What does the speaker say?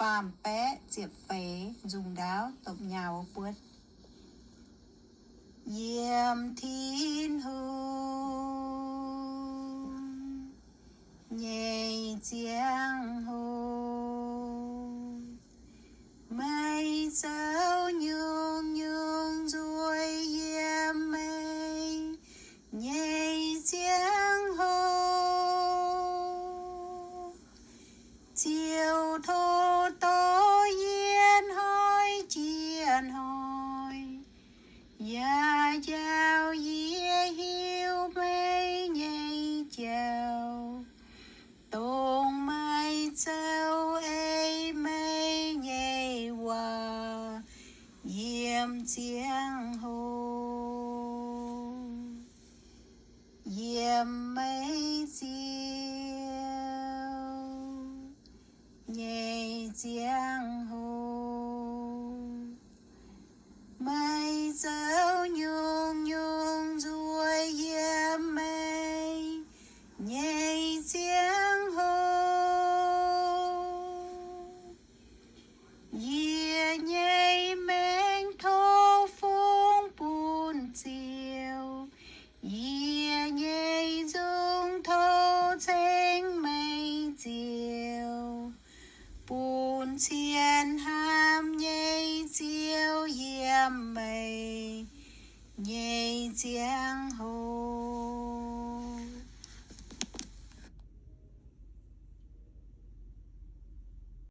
phàm bé diệp phế dùng đáo tập nhào bướt Yếm thiên hương nhảy Ziangh mây dấu nhung nhung ruồi yếm mây nhảy Ziangh chiều thô tố yên hoi chiên hoi YAO-MIEN nhảy chào tông mây châu ấy mây nhảy hòa yếm Ziangh yếm mây chiều nhảy Ziangh mây dấu nhung nhung ruồi yếm mây nhảy Ziangh nhảy mênh thô phung bùn chiều nhảy Nzung thô chênh mây chiều bùn chiên ham nhảy chiều yếm mây nhảy Ziangh